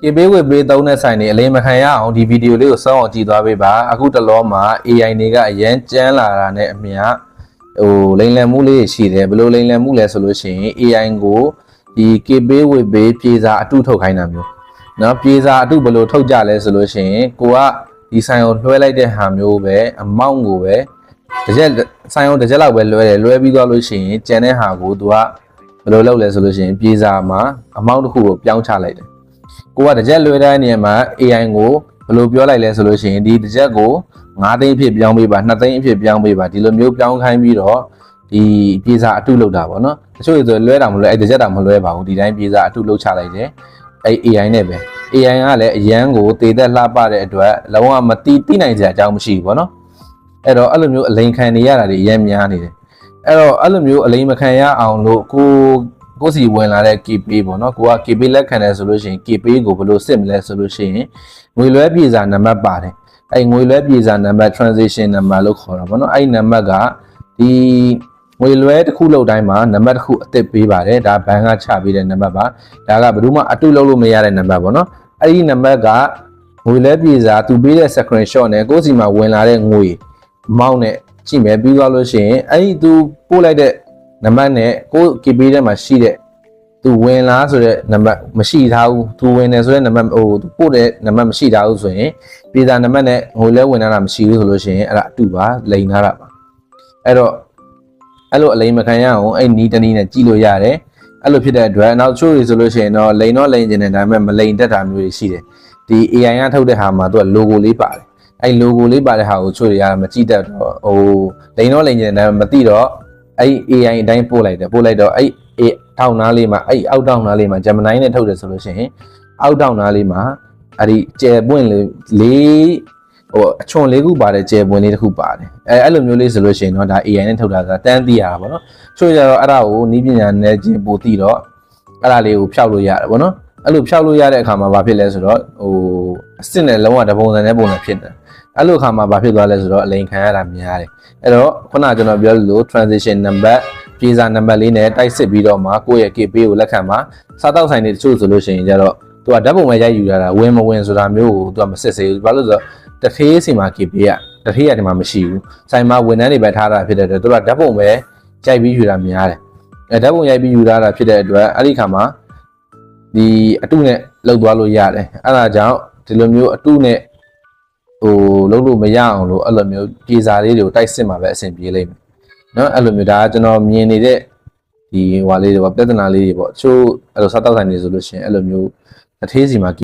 KP ဝေပေးသုံးတဲ့ဆိုင်တွေအလေးမခံရအောင်ဒီဗီဒီယိုလေးကိုစောင့်အောင်ကြည့်သွားပေးပါအခုတလောမှာ AI တွေကအရန်ကျန်းလာတာနဲ့အမျှလိမ်လည်မှုလေးရှိတယ်ဘယ်လိုလိမ်လည်မှုလဲဆိုလို့ရှိရင် AI ကိုဒီ KP ဝေပေးပြေစာအတုထုတ်ခိုင်းတာမျိုးเนาะပြေစာအတုဘယ်လိုထုတ်ကြလဲဆိုလို့ရှိရင်ကိုကဒီဆိုင်ကိုလွှဲလိုက်တဲ့ဟာမျိုးပဲအမောင့်ကိုပဲတစ်ချက်ဆိုင်ကိုတစ်ချက်လောက်ပဲလွှဲပြီးသွားလို့ရှိရင်ကျန်တဲ့ဟာကိုသူကဘယ်လိုလုပ်လဲဆိုလို့ရှိရင်ပြေစာမှာအမောင့်တစ်ခုကိုပြောင်းချလိုက်တယ်ကိုကတစ်ချက်လွှဲတဲ့နေရာမှာ AI ကိုဘယ်လိုပြောလိုက်လဲဆိုလို့ရှိရင်ဒီတစ်ချက်ကို9သိန်းအဖြစ်ပြောင်းပေးပါ2သိန်းအဖြစ်ပြောင်းပေးပါဒီလိုမျိုးပြောင်းခိုင်းပြီးတော့ဒီပြေစာအတုလုပ်တာပေါ့နော်တချို့ဆိုလွှဲတာမလွှဲအဲ့တစ်ချက်တောင်မလွှဲပါဘူးဒီတိုင်းပြေစာအတုလုပ်ချလိုက်တယ်အဲ့ AI နဲ့ပဲ AI ကလည်းအရန်ကိုတည်သက်လှပတဲ့အတွက်လုံးဝမသိနိုင်စရာအကြောင်းမရှိဘူးပေါ့နော်အဲ့တော့အဲ့လိုမျိုးအလိန်ခံနေရတာတွေအရန်များနေတယ်အဲ့တော့အဲ့လိုမျိုးအလိန်မခံရအောင်လို့ကိုစီဝင်လာတဲ့ KP ပေါ့နော်ကိုက KP လက်ခံတယ်ဆိုလို့ရှိရင် KP ကိုဘယ်လိုစစ်မလဲဆိုလို့ရှိရင်ငွေလွှဲပြေစာနံပါတ်ပါတယ်အဲ့ငွေလွှဲပြေစာနံပါတ် transaction number လို့ခေါ်တာပေါ့နော်အဲ့နံပါတ်ကဒီငွေလွှဲတစ်ခုလောက်တိုင်းမှာနံပါတ်တစ်ခုအသစ်ပေးပါတယ်ဒါဘဏ်ကချပေးတဲ့နံပါတ်ပါဒါကဘယ်သူမှအတုလုပ်လို့မရတဲ့နံပါတ်ပေါ့နော်အဲ့ဒီနံပါတ်ကငွေလွှဲပြေစာသူပေးတဲ့ screenshot နဲ့ကိုယ့်စီမှာဝင်လာတဲ့ငွေမောင်းနဲ့ကြည့်မယ်ပြီးသွားလို့ရှိရင်အဲ့ဒီသူပို့လိုက်တဲ့နံပါတ်နဲ့ကိုယ် KP ထဲမှာရှိတဲ့သူဝင်လားဆိုတဲ့နံပါတ်မရှိထားဘူးသူဝင်တယ်ဆိုတဲ့နံပါတ်သူပို့တဲ့နံပါတ်မရှိထားဘူးဆိုရင်ပြေစာနံပါတ်နဲ့ငွေလဲဝင်လာတာမရှိဘူးဆိုလို့ရှိရင်အဲ့ဒါအတူပါလိန်ထားတာပါအဲ့တော့အဲ့လိုအလိမ်မခံရအောင်အဲ့နီးတနည်းနဲ့ကြည့်လို့ရတယ်အဲ့လိုဖြစ်တဲ့အတွက်နောက်ချို့တွေဆိုလို့ရှိရင်တော့လိန်တော့လိန်ကျင်တယ်ဒါပေမဲ့မလိန်တတ်တာမျိုးတွေရှိတယ်ဒီ AI ကထုတ်တဲ့ဟာမှာသူက logo လေးပါတယ်အဲ့ logo လေးပါတဲ့ဟာကိုချို့တွေကမကြည့်တတ်တော့လိန်တော့လိန်ကျင်တယ်ဒါပေမဲ့မသိတော့အဲ့ AI အတိုင်းပို့လိုက်တော့အဲ့ထောင်နားလေးမှာအဲ့အောက်တောင်နားလေးမှာ Gemini နဲ့ထုတ်တယ်ဆိုလို့ရှိရင်အောက်တောင်နားလေးမှာအဲ့ဒီကျယ်ပွင့်လေးအချွန်လေးခုပါတယ်ကျယ်ပွင့်လေးတစ်ခုပါတယ်အဲ့လိုမျိုးလေးဆိုလို့ရှိရင်တော့ဒါ AI နဲ့ထုတ်တာဆိုတာတန်းသိရတာပေါ့နော်ချို့ကြတော့အဲ့ဒါကိုနီးပညာနဲ့ချင်းပို့သိတော့အဲ့ဒါလေးကိုဖျောက်လို့ရတယ်ပေါ့နော်အဲ့လိုဖျောက်လို့ရတဲ့အခါမှာဘာဖြစ်လဲဆိုတော့အစ်စ်နဲ့လုံးဝတပုံစံနဲ့ပုံစံဖြစ်တယ်အဲ့လိုအခါမှာဘာဖြစ်သွားလဲဆိုတော့အလိန်ခံရတာများတယ်အဲ့တော့ခုနကျွန်တော်ပြောလို့ transition number ပြေစာနံပါတ်လေးနဲ့တိုက်စစ်ပြီးတော့မှကိုယ့်ရဲ့ KP ကိုလက်ခံမှာစားတောက်ဆိုင်တွေတချို့ဆိုလို့ရှိရင်ကြတော့သူကဓာတ်ပုံပဲရိုက်ယူရတာဝင်မဝင်ဆိုတာမျိုးကိုသူကမစစ်စေဘူးဘာလို့ဆိုတော့တထေးစီမှာ KP ကတထေးရဒီမှာမရှိဘူးဆိုင်မှာဝန်ထမ်းတွေပဲထားတာဖြစ်တဲ့အတွက်သူကဓာတ်ပုံပဲရိုက်ပြီးယူတာများတယ်ဓာတ်ပုံရိုက်ပြီးယူတာဖြစ်တဲ့အတွက်အဲ့ဒီခါမှာဒီအတုနဲ့လှုပ်သွားလို့ရတယ်အဲ့ဒါကြောင့်ဒီလိုမျိုးအတုနဲ့လှုပ်လို့မရအောင်လို့အဲ့လိုမျိုးပြေစာလေးတွေကိုတိုက်စစ်မှာပဲအဆင်ပြေလိမ့်မယ်နော်အဲ့လိုမျိုးဒါကကျွန်တော်မြင်နေတဲ့ဒီဟွာလေးတွေပေါ့ပြဿနာလေးတွေပေါ့ချို့အဲ့လိုစားတောက်ဆိုင်တွေဆိုလို့ရှိရင်အဲ့လိုမျိုးတထေးစီမှာ